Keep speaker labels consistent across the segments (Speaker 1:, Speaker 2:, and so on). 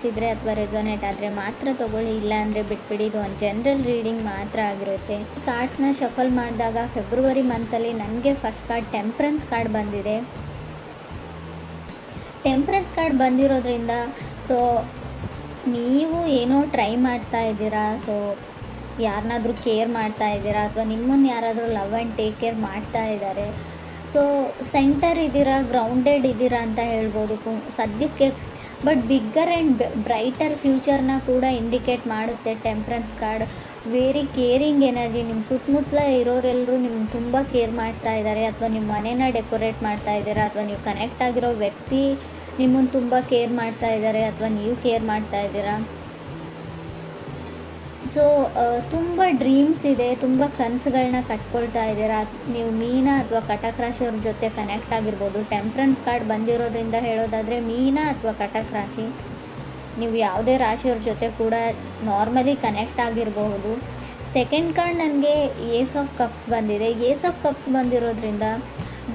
Speaker 1: ಅನಿಸಿದರೆ ಅಥವಾ ರೆಸೊನೇಟ್ ಆದರೆ ಮಾತ್ರ ತೊಗೊಳ್ಳಿ, ಇಲ್ಲ ಅಂದರೆ ಬಿಟ್ಬಿಡಿ. ಇದು ಒಂದು ಜನರಲ್ ರೀಡಿಂಗ್ ಮಾತ್ರ ಆಗಿರುತ್ತೆ. ಕಾರ್ಡ್ಸ್ನ ಶಫಲ್ ಮಾಡಿದಾಗ ಫೆಬ್ರವರಿ ಮಂತಲ್ಲಿ ನನಗೆ ಫಸ್ಟ್ ಕಾರ್ಡ್ ಟೆಂಪ್ರೆನ್ಸ್ ಕಾರ್ಡ್ ಬಂದಿದೆ. ಟೆಂಪ್ರೆನ್ಸ್ ಕಾರ್ಡ್ ಬಂದಿರೋದ್ರಿಂದ ಸೊ ನೀವು ಏನೋ ಟ್ರೈ ಮಾಡ್ತಾ ಇದ್ದೀರಾ, ಸೊ ಯಾರನ್ನಾದ್ರೂ ಕೇರ್ ಮಾಡ್ತಾ ಇದ್ದೀರಾ ಅಥವಾ ನಿಮ್ಮನ್ನು ಯಾರಾದರೂ ಲವ್ ಆ್ಯಂಡ್ ಟೇಕ್ ಕೇರ್ ಮಾಡ್ತಾ ಇದ್ದಾರೆ. ಸೊ ಸೆಂಟರ್ ಇದ್ದೀರಾ, ಗ್ರೌಂಡೆಡ್ ಇದ್ದೀರಾ ಅಂತ ಹೇಳ್ಬೋದು ಸದ್ಯಕ್ಕೆ. ಬಟ್ ಬಿಗ್ಗರ್ ಆ್ಯಂಡ್ ಬ್ರೈಟರ್ ಫ್ಯೂಚರ್ನ ಕೂಡ ಇಂಡಿಕೇಟ್ ಮಾಡುತ್ತೆ temperance card. Very caring energy. ನಿಮ್ಮ ಸುತ್ತಮುತ್ತಲ ಇರೋರೆಲ್ಲರೂ ನಿಮ್ಗೆ ತುಂಬ ಕೇರ್ ಮಾಡ್ತಾ ಇದ್ದಾರೆ, ಅಥವಾ ನಿಮ್ಮ ಮನೇನ ಡೆಕೋರೇಟ್ ಮಾಡ್ತಾ ಇದ್ದೀರಾ, ಅಥವಾ ನೀವು ಕನೆಕ್ಟ್ ಆಗಿರೋ ವ್ಯಕ್ತಿ ನಿಮ್ಮನ್ನು ತುಂಬ ಕೇರ್ ಮಾಡ್ತಾ ಇದ್ದಾರೆ, ಅಥವಾ ನೀವು ಕೇರ್ ಮಾಡ್ತಾ ಇದ್ದೀರಾ. ಸೊ ತುಂಬ ಡ್ರೀಮ್ಸ್ ಇದೆ, ತುಂಬ ಕನಸುಗಳನ್ನ ಕಟ್ಕೊಳ್ತಾ ಇದ್ದೀರಾ. ನೀವು ಮೀನ ಅಥವಾ ಕಟಕ್ ರಾಶಿಯವ್ರ ಜೊತೆ ಕನೆಕ್ಟ್ ಆಗಿರ್ಬೋದು. ಟೆಂಪ್ರೆನ್ಸ್ ಕಾರ್ಡ್ ಬಂದಿರೋದ್ರಿಂದ ಹೇಳೋದಾದರೆ ಮೀನ ಅಥವಾ ಕಟಕ್ ರಾಶಿ, ನೀವು ಯಾವುದೇ ರಾಶಿಯವ್ರ ಜೊತೆ ಕೂಡ ನಾರ್ಮಲಿ ಕನೆಕ್ಟ್ ಆಗಿರಬಹುದು. ಸೆಕೆಂಡ್ ಕಾರ್ಡ್ ನನಗೆ ಏಸ್ ಆಫ್ ಕಪ್ಸ್ ಬಂದಿದೆ. ಏಸ್ ಆಫ್ ಕಪ್ಸ್ ಬಂದಿರೋದ್ರಿಂದ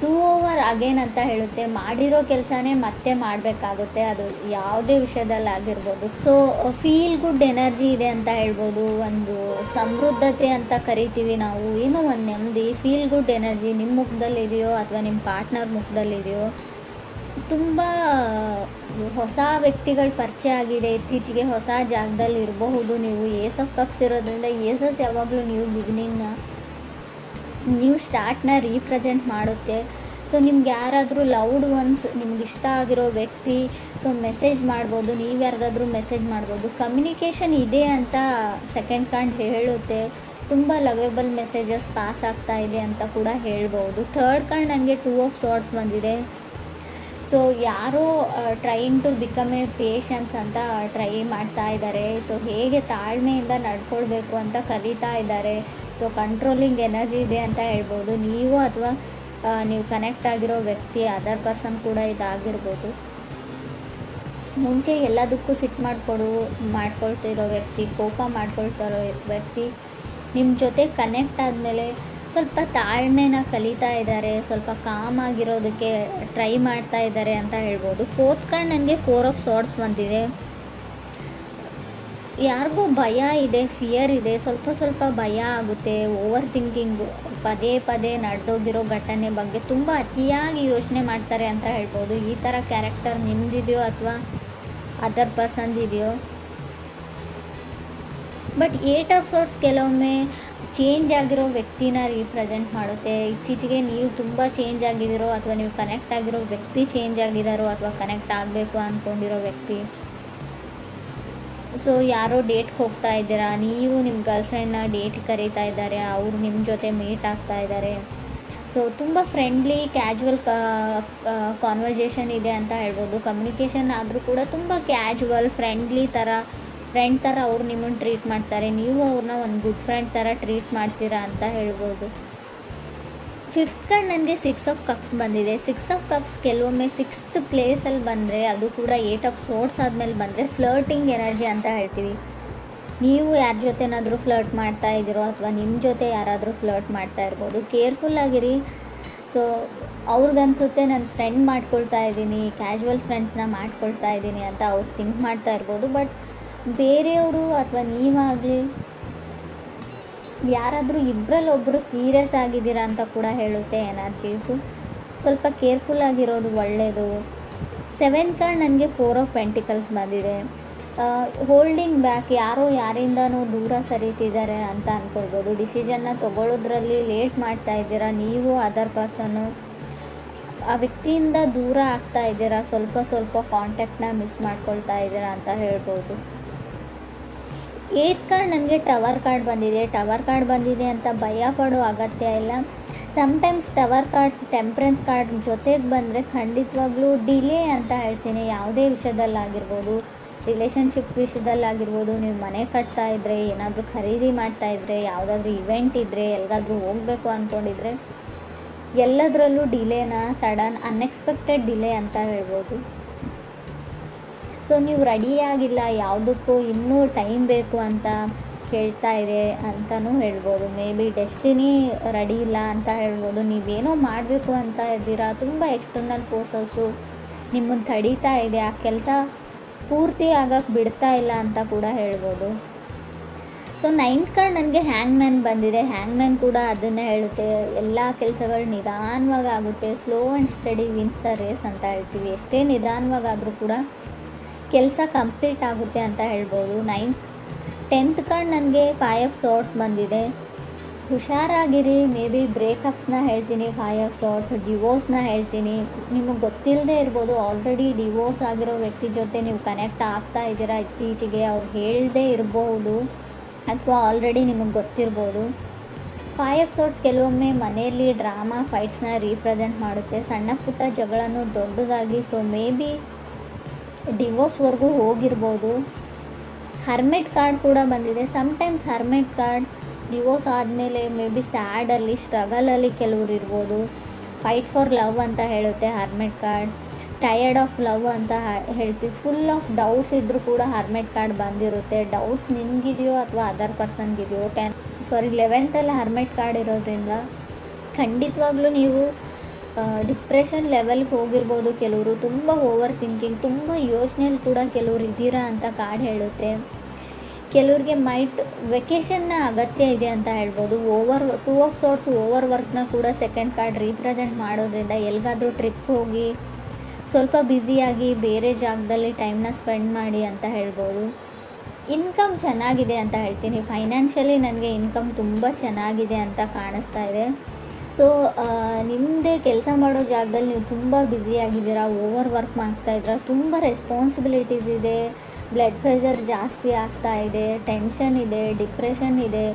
Speaker 1: ಡೂ ಓವರ್ ಅಗೇನ್ ಅಂತ ಹೇಳುತ್ತೆ. ಮಾಡಿರೋ ಕೆಲಸನೇ ಮತ್ತೆ ಮಾಡಬೇಕಾಗುತ್ತೆ, ಅದು ಯಾವುದೇ ವಿಷಯದಲ್ಲಾಗಿರ್ಬೋದು. ಸೊ ಫೀಲ್ ಗುಡ್ ಎನರ್ಜಿ ಇದೆ ಅಂತ ಹೇಳ್ಬೋದು. ಒಂದು ಸಮೃದ್ಧತೆ ಅಂತ ಕರಿತೀವಿ ನಾವು, ಏನೋ ಒಂದು ನೆಮ್ಮದಿ, ಫೀಲ್ ಗುಡ್ ಎನರ್ಜಿ ನಿಮ್ಮ ಮುಖದಲ್ಲಿದೆಯೋ ಅಥವಾ ನಿಮ್ಮ ಪಾರ್ಟ್ನರ್ ಮುಖದಲ್ಲಿದೆಯೋ. ತುಂಬ ಹೊಸ ವ್ಯಕ್ತಿಗಳ ಪರಿಚಯ ಆಗಿದೆ ಇತ್ತೀಚೆಗೆ, ಹೊಸ ಜಾಗದಲ್ಲಿ ಇರಬಹುದು ನೀವು. ಏಸ್ ಆಫ್ ಕಪ್ಸ್ ಇರೋದ್ರಿಂದ ಏಸಸ್ ಯಾವಾಗಲೂ ನ್ಯೂ ಸ್ಟಾರ್ಟ್ನ ರೀಪ್ರೆಸೆಂಟ್ ಮಾಡುತ್ತೆ. ಸೊ ನಿಮ್ಗೆ ಯಾರಾದರೂ ಲವ್ಡ್ ಒನ್ಸ್, ನಿಮ್ಗೆ ಇಷ್ಟ ಆಗಿರೋ ವ್ಯಕ್ತಿ ಸೊ ಮೆಸೇಜ್ ಮಾಡ್ಬೋದು, ನೀವು ಯಾರಿಗಾದ್ರೂ ಮೆಸೇಜ್ ಮಾಡ್ಬೋದು. ಕಮ್ಯುನಿಕೇಷನ್ ಇದೆ ಅಂತ ಸೆಕೆಂಡ್ ಕಾರ್ಡ್ ಹೇಳುತ್ತೆ. ತುಂಬ ಲವೇಬಲ್ ಮೆಸೇಜಸ್ ಪಾಸ್ ಆಗ್ತಾ ಇದೆ ಅಂತ ಕೂಡ ಹೇಳ್ಬೋದು. ಥರ್ಡ್ ಕಾರ್ಡ್ ನನಗೆ ಟೂ ಆಫ್ ಸಾರ್ಡ್ಸ್ ಬಂದಿದೆ. ಸೊ ಯಾರೋ trying to become a patience ಅಂತ ಟ್ರೈ ಮಾಡ್ತಾ ಇದ್ದಾರೆ. ಸೊ ಹೇಗೆ ತಾಳ್ಮೆಯಿಂದ ನಡ್ಕೊಳ್ಬೇಕು ಅಂತ ಕಲಿತಾ ಇದ್ದಾರೆ. ಸೊ ಕಂಟ್ರೋಲಿಂಗ್ ಎನರ್ಜಿ ಇದೆ ಅಂತ ಹೇಳ್ಬೋದು. ನೀವು ಅಥವಾ ನೀವು ಕನೆಕ್ಟ್ ಆಗಿರೋ ವ್ಯಕ್ತಿ, ಅದರ್ ಪರ್ಸನ್ ಕೂಡ ಇದಾಗಿರ್ಬೋದು. ಮುಂಚೆ ಎಲ್ಲದಕ್ಕೂ ಸಿಟ್ಟು ಮಾಡ್ಕೊಳ್ತಿರೋ ವ್ಯಕ್ತಿ, ಕೋಪ ಮಾಡ್ಕೊಳ್ತಿರೋ ವ್ಯಕ್ತಿ ನಿಮ್ಮ ಜೊತೆ ಕನೆಕ್ಟ್ ಆದಮೇಲೆ ಸ್ವಲ್ಪ ತಾಳ್ಮೆನ ಕಲಿತಾ ಇದ್ದಾರೆ, ಸ್ವಲ್ಪ ಕಾಮ್ ಆಗಿರೋದಕ್ಕೆ ಟ್ರೈ ಮಾಡ್ತಾ ಇದ್ದಾರೆ ಅಂತ ಹೇಳ್ಬೋದು. ಫೋರ್ತ್ ಕಾರ್ಡ್ ನನಗೆ ಫೋರ್ ಆಫ್ ಸಾರ್ಡ್ಸ್ ಬಂದಿದೆ. ಯಾರಿಗೂ ಭಯ ಇದೆ, ಫಿಯರ್ ಇದೆ, ಸ್ವಲ್ಪ ಭಯ ಆಗುತ್ತೆ. ಓವರ್ ಥಿಂಕಿಂಗು, ಪದೇ ಪದೇ ನಡೆದೋಗಿರೋ ಘಟನೆ ಬಗ್ಗೆ ತುಂಬ ಅತಿಯಾಗಿ ಯೋಚನೆ ಮಾಡ್ತಾರೆ ಅಂತ ಹೇಳ್ಬೋದು. ಈ ಥರ ಕ್ಯಾರೆಕ್ಟರ್ ನಿಮ್ಮದಿದೆಯೋ ಅಥವಾ ಅದರ್ ಪರ್ಸನ್ಸ್ ಇದೆಯೋ. ಬಟ್ ಏಟ್ ಆಫ್ ಸಾರ್ಡ್ಸ್ ಕೆಲವೊಮ್ಮೆ ಚೇಂಜ್ ಆಗಿರೋ ವ್ಯಕ್ತಿನ ರೀಪ್ರೆಸೆಂಟ್ ಮಾಡುತ್ತೆ. ಇತ್ತೀಚೆಗೆ ನೀವು ತುಂಬ ಚೇಂಜ್ ಆಗಿದ್ದೀರೋ ಅಥವಾ ನೀವು ಕನೆಕ್ಟ್ ಆಗಿರೋ ವ್ಯಕ್ತಿ ಚೇಂಜ್ ಆಗಿದ್ದಾರೋ ಅಥವಾ ಕನೆಕ್ಟ್ ಆಗಬೇಕು ಅಂದ್ಕೊಂಡಿರೋ ವ್ಯಕ್ತಿ. ಸೊ ಯಾರೋ ಡೇಟ್ಗೆ ಹೋಗ್ತಾ ಇದ್ದೀರಾ, ನೀವು ನಿಮ್ಮ ಗರ್ಲ್ಫ್ರೆಂಡ್ನ ಡೇಟ್ ಕರೀತಾ ಇದ್ದಾರೆ, ಅವರು ನಿಮ್ಮ ಜೊತೆ ಮೀಟ್ ಆಗ್ತಾ ಇದ್ದಾರೆ. ಸೊ ತುಂಬ ಫ್ರೆಂಡ್ಲಿ ಕ್ಯಾಜುವಲ್ ಕಾನ್ವರ್ಜೇಷನ್ ಇದೆ ಅಂತ ಹೇಳ್ಬೋದು. ಕಮ್ಯುನಿಕೇಷನ್ ಆದರೂ ಕೂಡ ತುಂಬ ಕ್ಯಾಜುವಲ್ ಫ್ರೆಂಡ್ ಥರ ಅವ್ರು ನಿಮ್ಮನ್ನು ಟ್ರೀಟ್ ಮಾಡ್ತಾರೆ, ನೀವು ಅವ್ರನ್ನ ಒಂದು ಗುಡ್ ಫ್ರೆಂಡ್ ಥರ ಟ್ರೀಟ್ ಮಾಡ್ತೀರಾ ಅಂತ ಹೇಳ್ಬೋದು. ಫಿಫ್ತ್ ಕಾರ್ಡ್ ನನಗೆ ಸಿಕ್ಸ್ ಆಫ್ ಕಪ್ಸ್ ಬಂದಿದೆ. ಸಿಕ್ಸ್ ಆಫ್ ಕಪ್ಸ್ ಕೆಲವೊಮ್ಮೆ ಸಿಕ್ಸ್ತ್ ಪ್ಲೇಸಲ್ಲಿ ಬಂದರೆ, ಅದು ಕೂಡ ಏಟ್ ಆಫ್ ಸೋರ್ಡ್ಸ್ ಆದಮೇಲೆ ಬಂದರೆ ಫ್ಲರ್ಟಿಂಗ್ ಎನರ್ಜಿ ಅಂತ ಹೇಳ್ತೀವಿ. ನೀವು ಯಾರ ಜೊತೆನಾದರೂ ಫ್ಲರ್ಟ್ ಮಾಡ್ತಾ ಇದ್ದೀರೋ ಅಥವಾ ನಿಮ್ಮ ಜೊತೆ ಯಾರಾದರೂ ಫ್ಲರ್ಟ್ ಮಾಡ್ತಾ ಇರ್ಬೋದು. ಕೇರ್ಫುಲ್ಲಾಗಿರಿ. ಸೊ ಅವ್ರಿಗನ್ಸುತ್ತೆ ನಾನು ಫ್ರೆಂಡ್ ಮಾಡ್ಕೊಳ್ತಾ ಇದ್ದೀನಿ, ಕ್ಯಾಶುವಲ್ ಫ್ರೆಂಡ್ಸ್ನ ಮಾಡ್ಕೊಳ್ತಾ ಇದ್ದೀನಿ ಅಂತ ಅವ್ರು ಥಿಂಕ್ ಮಾಡ್ತಾ ಇರ್ಬೋದು. ಬಟ್ ಬೇರೆಯವರು ಅಥವಾ ನೀವಾಗಲಿ ಯಾರಾದರೂ ಇಬ್ಬರಲ್ಲೊಬ್ಬರು ಸೀರಿಯಸ್ ಆಗಿದ್ದೀರಾ ಅಂತ ಕೂಡ ಹೇಳುತ್ತೆ ಎನರ್ಜೀಸು. ಸ್ವಲ್ಪ ಕೇರ್ಫುಲ್ಲಾಗಿರೋದು ಒಳ್ಳೆಯದು. ಸೆವೆಂತ್ ಕಾರ್ಡ್ ನನಗೆ ಫೋರ್ ಆಫ್ ಪೆಂಟಿಕಲ್ಸ್ ಬಂದಿದೆ. ಹೋಲ್ಡಿಂಗ್ ಬ್ಯಾಕ್, ಯಾರೋ ಯಾರಿಂದನೂ ದೂರ ಸರಿತಿದ್ದಾರೆ ಅಂತ ಅಂದ್ಕೊಳ್ಬೋದು. ಡಿಸಿಷನ್ನ ತೊಗೊಳ್ಳೋದ್ರಲ್ಲಿ ಲೇಟ್ ಮಾಡ್ತಾ ಇದ್ದೀರಾ, ನೀವು ಅದರ್ ಪರ್ಸನ್ನು ಆ ವ್ಯಕ್ತಿಯಿಂದ ದೂರ ಆಗ್ತಾ ಇದ್ದೀರಾ, ಸ್ವಲ್ಪ ಕಾಂಟ್ಯಾಕ್ಟ್ನ ಮಿಸ್ ಮಾಡ್ಕೊಳ್ತಾ ಇದ್ದೀರಾ ಅಂತ ಹೇಳ್ಬೋದು. ಏಟ್ ಕಾರ್ಡ್ ನನಗೆ ಟವರ್ ಕಾರ್ಡ್ ಬಂದಿದೆ. ಟವರ್ ಕಾರ್ಡ್ ಬಂದಿದೆ ಅಂತ ಭಯ ಪಡೋ ಅಗತ್ಯ ಇಲ್ಲ. Sometimes tower cards temperance card ಜೊತೆಗೆ ಬಂದರೆ ಖಂಡಿತವಾಗ್ಲೂ ಡಿಲೇ ಅಂತ ಹೇಳ್ತೀನಿ. ಯಾವುದೇ ವಿಷಯದಲ್ಲಾಗಿರ್ಬೋದು, ರಿಲೇಷನ್ಶಿಪ್ ವಿಷಯದಲ್ಲಾಗಿರ್ಬೋದು, ನೀವು ಮನೆ ಕಟ್ತಾ ಇದ್ದರೆ, ಏನಾದರೂ ಖರೀದಿ ಮಾಡ್ತಾಯಿದ್ರೆ, ಯಾವುದಾದ್ರೂ ಇವೆಂಟ್ ಇದ್ದರೆ, ಎಲ್ಲಿಗಾದ್ರೂ ಹೋಗಬೇಕು ಅಂದ್ಕೊಂಡಿದ್ರೆ, ಎಲ್ಲದರಲ್ಲೂ ಡಿಲೇನ ಸಡನ್ ಅನ್ಎಕ್ಸ್ಪೆಕ್ಟೆಡ್ ಡಿಲೇ ಅಂತ ಹೇಳ್ಬೋದು. ಸೊ ನೀವು ರೆಡಿಯಾಗಿಲ್ಲ, ಯಾವುದಕ್ಕೂ ಇನ್ನೂ ಟೈಮ್ ಬೇಕು ಅಂತ ಹೇಳ್ತಾ ಇದೆ ಅಂತಲೂ ಹೇಳ್ಬೋದು. ಮೇ ಬಿ ಡೆಸ್ಟಿನಿ ರೆಡಿ ಇಲ್ಲ ಅಂತ ಹೇಳ್ಬೋದು. ನೀವೇನೋ ಮಾಡಬೇಕು ಅಂತ ಇದ್ದೀರಾ, ತುಂಬ ಎಕ್ಸ್ಟರ್ನಲ್ ಫೋರ್ಸಸ್ಸು ನಿಮ್ಮನ್ನು ತಡೀತಾ ಇದೆ. ಆ ಕೆಲಸ ಪೂರ್ತಿ ಆಗಕ್ಕೆ ಬಿಡ್ತಾ ಇಲ್ಲ ಅಂತ ಕೂಡ ಹೇಳ್ಬೋದು. ಸೊ 9th ಕಾರ್ಡ್ ನನಗೆ ಹ್ಯಾಂಗ್ ಮ್ಯಾನ್ ಬಂದಿದೆ. ಹ್ಯಾಂಗ್ ಮ್ಯಾನ್ ಕೂಡ ಅದನ್ನೇ ಹೇಳುತ್ತೆ, ಎಲ್ಲ ಕೆಲಸಗಳು ನಿಧಾನವಾಗಿ ಆಗುತ್ತೆ, slow and steady wins the race ಅಂತ ಹೇಳ್ತೀವಿ. ಎಷ್ಟೇ ನಿಧಾನವಾಗಾದರೂ ಕೂಡ ಕೆಲಸ ಕಂಪ್ಲೀಟ್ ಆಗುತ್ತೆ ಅಂತ ಹೇಳ್ಬೋದು. 10th ಕಾರ್ಡ್ ನನಗೆ 5 ಆಫ್ ಸಾರ್ಟ್ಸ್ ಬಂದಿದೆ. ಹುಷಾರಾಗಿರಿ, ಮೇ ಬಿ ಬ್ರೇಕಪ್ಸ್ನ ಹೇಳ್ತೀನಿ, 5 ಆಫ್ ಸಾರ್ಟ್ಸ್, ಡಿವೋರ್ಸ್ನ ಹೇಳ್ತೀನಿ. ನಿಮಗೆ ಗೊತ್ತಿಲ್ಲದೆ ಇರ್ಬೋದು, ಆಲ್ರೆಡಿ ಡಿವೋರ್ಸ್ ಆಗಿರೋ ವ್ಯಕ್ತಿ ಜೊತೆ ನೀವು ಕನೆಕ್ಟ್ ಆಗ್ತಾ ಇದ್ದೀರಾ ಇತ್ತೀಚೆಗೆ, ಅವ್ರು ಹೇಳದೇ ಇರಬಹುದು ಅಥವಾ ಆಲ್ರೆಡಿ ನಿಮಗೆ ಗೊತ್ತಿರ್ಬೋದು. 5 ಆಫ್ ಸಾರ್ಟ್ಸ್ ಕೆಲವೊಮ್ಮೆ ಮನೆಯಲ್ಲಿ ಡ್ರಾಮಾ ಫೈಟ್ಸ್ನ ರೀಪ್ರೆಸೆಂಟ್ ಮಾಡುತ್ತೆ, ಸಣ್ಣ ಪುಟ್ಟ ಜಗಳನು ದೊಡ್ಡದಾಗಿ. ಸೊ ಮೇ ಬಿ ಡಿವೋರ್ಸ್ವರೆಗೂ ಹೋಗಿರ್ಬೋದು. ಹರ್ಮೆಟ್ ಕಾರ್ಡ್ ಕೂಡ ಬಂದಿದೆ. ಸಮ್ಟೈಮ್ಸ್ ಹರ್ಮೆಟ್ ಕಾರ್ಡ್ ಡಿವೋರ್ಸ್ ಆದಮೇಲೆ ಮೇ ಬಿ ಸ್ಯಾಡಲ್ಲಿ, ಸ್ಟ್ರಗಲಲ್ಲಿ ಕೆಲವ್ರು ಇರ್ಬೋದು. ಫೈಟ್ ಫಾರ್ ಲವ್ ಅಂತ ಹೇಳುತ್ತೆ ಹರ್ಮೆಟ್ ಕಾರ್ಡ್. ಟಯರ್ಡ್ ಆಫ್ ಲವ್ ಅಂತ ಹೇಳ್ತೀವಿ. ಫುಲ್ ಆಫ್ ಡೌಟ್ಸ್ ಇದ್ದರೂ ಕೂಡ ಹರ್ಮೆಟ್ ಕಾರ್ಡ್ ಬಂದಿರುತ್ತೆ. ಡೌಟ್ಸ್ ನಿಮಗಿದೆಯೋ ಅಥವಾ ಅದರ್ ಪರ್ಸನ್ಗಿದೆಯೋ. 11th ಹರ್ಮೆಟ್ ಕಾರ್ಡ್ ಇರೋದ್ರಿಂದ ಖಂಡಿತವಾಗ್ಲೂ ನೀವು ಡಿಪ್ರೆಷನ್ ಲೆವೆಲ್ಗೆ ಹೋಗಿರ್ಬೋದು. ಕೆಲವರು ತುಂಬ ಓವರ್ ಥಿಂಕಿಂಗ್, ತುಂಬ ಯೋಚನೆಯಲ್ಲಿ ಕೂಡ ಕೆಲವರು ಇದ್ದೀರಾ ಅಂತ ಕಾರ್ಡ್ ಹೇಳುತ್ತೆ. ಕೆಲವ್ರಿಗೆ ವೆಕೇಷನ್ನ ಅಗತ್ಯ ಇದೆ ಅಂತ ಹೇಳ್ಬೋದು. 2 ಆಫ್ ಸಾರ್ಟ್ಸ್ ಓವರ್ ವರ್ಕ್ನ ಕೂಡ ಸೆಕೆಂಡ್ ಕಾರ್ಡ್ ರೀಪ್ರೆಸೆಂಟ್ ಮಾಡೋದ್ರಿಂದ ಎಲ್ಲಿಗಾದರೂ ಟ್ರಿಪ್ ಹೋಗಿ ಸ್ವಲ್ಪ ಬ್ಯುಸಿಯಾಗಿ ಬೇರೆ ಜಾಗದಲ್ಲಿ ಟೈಮ್ನ ಸ್ಪೆಂಡ್ ಮಾಡಿ ಅಂತ ಹೇಳ್ಬೋದು. ಇನ್ಕಮ್ ಚೆನ್ನಾಗಿದೆ ಅಂತ ಹೇಳ್ತೀನಿ. ಫೈನಾನ್ಷಿಯಲಿ ನನಗೆ ಇನ್ಕಮ್ ತುಂಬ ಚೆನ್ನಾಗಿದೆ ಅಂತ ಕಾಣಿಸ್ತಾ ಇದೆ. ಸೊ ನಿಮ್ಮದೇ ಕೆಲಸ ಮಾಡೋ ಜಾಗದಲ್ಲಿ ನೀವು ತುಂಬ ಬ್ಯುಸಿಯಾಗಿದ್ದೀರಾ, ಓವರ್ ವರ್ಕ್ ಮಾಡ್ತಾಯಿದ್ದೀರಾ, ತುಂಬ ರೆಸ್ಪಾನ್ಸಿಬಿಲಿಟೀಸ್ ಇದೆ, ಬ್ಲಡ್ ಪ್ರೆಷರ್ ಜಾಸ್ತಿ ಆಗ್ತಾ ಇದೆ, ಟೆನ್ಷನ್ ಇದೆ, ಡಿಪ್ರೆಷನ್ ಇದೆ.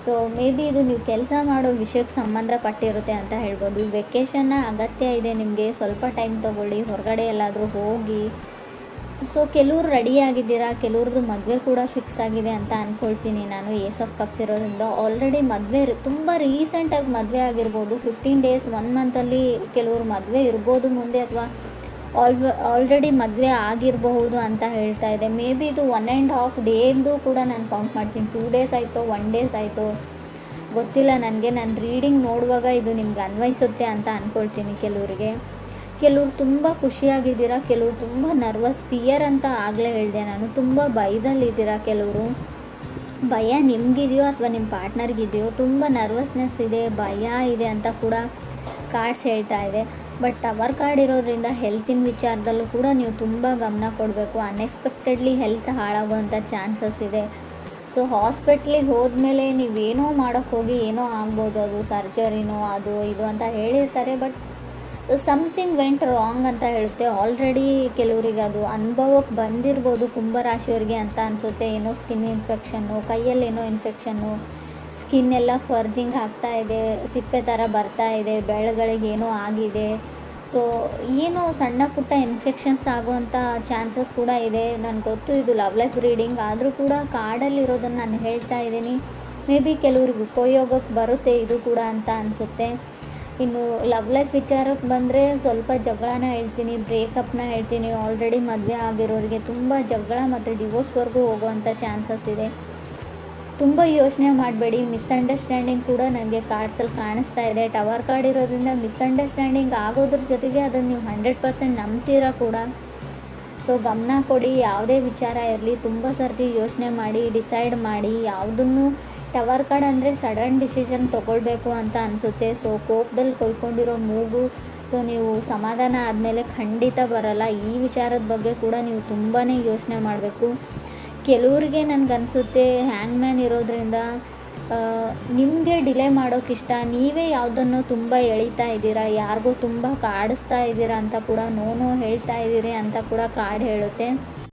Speaker 1: ಸೊ ಮೇ ಬಿ ಇದು ನೀವು ಕೆಲಸ ಮಾಡೋ ವಿಷಯಕ್ಕೆ ಸಂಬಂಧಪಟ್ಟಿರುತ್ತೆ ಅಂತ ಹೇಳ್ಬೋದು. ವೆಕೇಷನ್ನ ಅಗತ್ಯ ಇದೆ ನಿಮಗೆ, ಸ್ವಲ್ಪ ಟೈಮ್ ತೊಗೊಳ್ಳಿ, ಹೊರಗಡೆ ಎಲ್ಲಾದರೂ ಹೋಗಿ. ಸೊ ಕೆಲವ್ರು ರೆಡಿಯಾಗಿದ್ದೀರಾ, ಕೆಲವ್ರದ್ದು ಮದುವೆ ಕೂಡ ಫಿಕ್ಸ್ ಆಗಿದೆ ಅಂತ ಅಂದ್ಕೊಳ್ತೀನಿ ನಾನು. ಏಸ್ ಆಫ್ ಕಪ್ಸ್ ಇರೋದ್ರಿಂದ ಆಲ್ರೆಡಿ ಮದುವೆ ತುಂಬ ರೀಸೆಂಟಾಗಿ ಮದುವೆ ಆಗಿರ್ಬೋದು. 15 days 1 ಮಂತಲ್ಲಿ ಕೆಲವ್ರು ಮದುವೆ ಇರ್ಬೋದು ಮುಂದೆ, ಅಥವಾ ಆಲ್ರೆಡಿ ಮದುವೆ ಆಗಿರಬಹುದು ಅಂತ ಹೇಳ್ತಾ ಇದೆ. ಮೇ ಬಿ ಇದು 1.5 ಡೇದು ಕೂಡ ನಾನು ಕೌಂಟ್ ಮಾಡ್ತೀನಿ. 2 days ಆಯಿತು, 1 days ಆಯಿತು, ಗೊತ್ತಿಲ್ಲ ನನಗೆ. ನಾನು ರೀಡಿಂಗ್ ನೋಡುವಾಗ ಇದು ನಿಮ್ಗೆ ಅನ್ವಯಿಸುತ್ತೆ ಅಂತ ಅಂದ್ಕೊಳ್ತೀನಿ. ಕೆಲವರು ತುಂಬ ಖುಷಿಯಾಗಿದ್ದೀರಾ, ಕೆಲವರು ತುಂಬ ನರ್ವಸ್, ಫಿಯರ್ ಅಂತ ಆಗಲೇ ಹೇಳಿದೆ ನಾನು. ತುಂಬ ಭಯದಲ್ಲಿದ್ದೀರಾ. ಕೆಲವರು ಭಯ ನಿಮಗಿದೆಯೋ ಅಥವಾ ನಿಮ್ಮ ಪಾರ್ಟ್ನರ್ಗಿದೆಯೋ, ತುಂಬ ನರ್ವಸ್ನೆಸ್ ಇದೆ, ಭಯ ಇದೆ ಅಂತ ಕೂಡ ಕಾರ್ಡ್ಸ್ ಹೇಳ್ತಾ ಇದೆ. ಬಟ್ ಟವರ್ ಕಾರ್ಡ್ ಇರೋದ್ರಿಂದ ಹೆಲ್ತಿನ ವಿಚಾರದಲ್ಲೂ ಕೂಡ ನೀವು ತುಂಬ ಗಮನ ಕೊಡಬೇಕು. ಅನ್ಎಕ್ಸ್ಪೆಕ್ಟೆಡ್ಲಿ ಹೆಲ್ತ್ ಹಾಳಾಗುವಂಥ ಚಾನ್ಸಸ್ ಇದೆ. ಸೊ ಹಾಸ್ಪಿಟ್ಲಿಗೆ ಹೋದ್ಮೇಲೆ ನೀವೇನೋ ಮಾಡೋಕ್ಕೆ ಹೋಗಿ ಏನೋ ಆಗ್ಬೋದು, ಅದು ಸರ್ಜರಿನೋ ಅದು ಇದು ಅಂತ ಹೇಳಿರ್ತಾರೆ. ಬಟ್ ಸಮಥಿಂಗ್ ವೆಂಟ್ ರಾಂಗ್ ಅಂತ ಹೇಳುತ್ತೆ. ಆಲ್ರೆಡಿ ಕೆಲವರಿಗೆ ಅದು ಅನುಭವಕ್ಕೆ ಬಂದಿರ್ಬೋದು ಕುಂಭರಾಶಿಯವರಿಗೆ ಅಂತ ಅನಿಸುತ್ತೆ. ಏನೋ ಸ್ಕಿನ್ ಇನ್ಫೆಕ್ಷನ್ನು, ಕೈಯಲ್ಲೇನೋ ಇನ್ಫೆಕ್ಷನ್ನು, ಸ್ಕಿನ್ ಎಲ್ಲ ಫರ್ಜಿಂಗ್ ಆಗ್ತಾ ಇದೆ, ಸಿಪ್ಪೆ ಥರ ಬರ್ತಾ ಇದೆ, ಬೆಳೆಗಳಿಗೇನೋ ಆಗಿದೆ. ಸೊ ಏನೋ ಸಣ್ಣ ಪುಟ್ಟ ಇನ್ಫೆಕ್ಷನ್ಸ್ ಆಗುವಂಥ ಚಾನ್ಸಸ್ ಕೂಡ ಇದೆ. ನನಗೆ ಗೊತ್ತು ಇದು ಲವ್ ಲೈಫ್ ರೀಡಿಂಗ್, ಆದರೂ ಕೂಡ ಕಾರ್ಡಲ್ಲಿರೋದನ್ನು ನಾನು ಹೇಳ್ತಾ ಇದ್ದೀನಿ. ಮೇ ಬಿ ಕೆಲವ್ರಿಗೆ ಉಪಯೋಗಕ್ಕೆ ಬರುತ್ತೆ ಇದು ಕೂಡ ಅಂತ ಅನಿಸುತ್ತೆ. ಇನ್ನು ಲವ್ ಲೈಫ್ ವಿಚಾರಕ್ಕೆ ಬಂದರೆ ಸ್ವಲ್ಪ ಜಗಳನ ಹೇಳ್ತೀನಿ, ಬ್ರೇಕಪ್ನ ಹೇಳ್ತೀನಿ. ಆಲ್ರೆಡಿ ಮದುವೆ ಆಗಿರೋರಿಗೆ ತುಂಬ ಜಗಳ ಮತ್ತು ಡಿವೋರ್ಸ್ವರೆಗೂ ಹೋಗುವಂಥ ಚಾನ್ಸಸ್ ಇದೆ. ತುಂಬ ಯೋಚನೆ ಮಾಡಬೇಡಿ. ಮಿಸ್ಅಂಡರ್ಸ್ಟ್ಯಾಂಡಿಂಗ್ ಕೂಡ ನನಗೆ ಕಾರ್ಡ್ಸಲ್ಲಿ ಕಾಣಿಸ್ತಾ ಇದೆ. ಟವರ್ ಕಾರ್ಡ್ ಇರೋದ್ರಿಂದ ಮಿಸ್ಅಂಡರ್ಸ್ಟ್ಯಾಂಡಿಂಗ್ ಆಗೋದ್ರ ಜೊತೆಗೆ ಅದನ್ನು ನೀವು 100% ನಂಬ್ತೀರಾ ಕೂಡ. ಸೊ ಗಮನ ಕೊಡಿ. ಯಾವುದೇ ವಿಚಾರ ಇರಲಿ ತುಂಬ ಸರ್ತಿ ಯೋಚನೆ ಮಾಡಿ ಡಿಸೈಡ್ ಮಾಡಿ. ಯಾವುದನ್ನು ಟವರ್ ಕಾರ್ಡ್ ಅಂದರೆ ಸಡನ್ ಡಿಸಿಷನ್ ತೊಗೊಳ್ಬೇಕು ಅಂತ ಅನಿಸುತ್ತೆ. ಸೊ ಕೋಪದಲ್ಲಿ ಕೊಯ್ಕೊಂಡಿರೋ ಮೂಗು, ಸೊ ನೀವು ಸಮಾಧಾನ ಆದಮೇಲೆ ಖಂಡಿತ ಬರಲ್ಲ. ಈ ವಿಚಾರದ ಬಗ್ಗೆ ಕೂಡ ನೀವು ತುಂಬಾ ಯೋಚನೆ ಮಾಡಬೇಕು. ಕೆಲವ್ರಿಗೆ ನನಗನ್ಸುತ್ತೆ ಹ್ಯಾಂಗ್ ಮ್ಯಾನ್ ಇರೋದ್ರಿಂದ ನಿಮಗೆ ಡಿಲೇ ಮಾಡೋಕ್ಕಿಷ್ಟ, ನೀವೇ ಯಾವುದನ್ನು ತುಂಬ ಎಳಿತಾ ಇದ್ದೀರಾ, ಯಾರಿಗೂ ತುಂಬ ಕಾಡಿಸ್ತಾ ಇದ್ದೀರಾ ಅಂತ ಕೂಡ ನೋ ಹೇಳ್ತಾ ಇದ್ದೀರಿ ಅಂತ ಕೂಡ ಕಾರ್ಡ್ ಹೇಳುತ್ತೆ.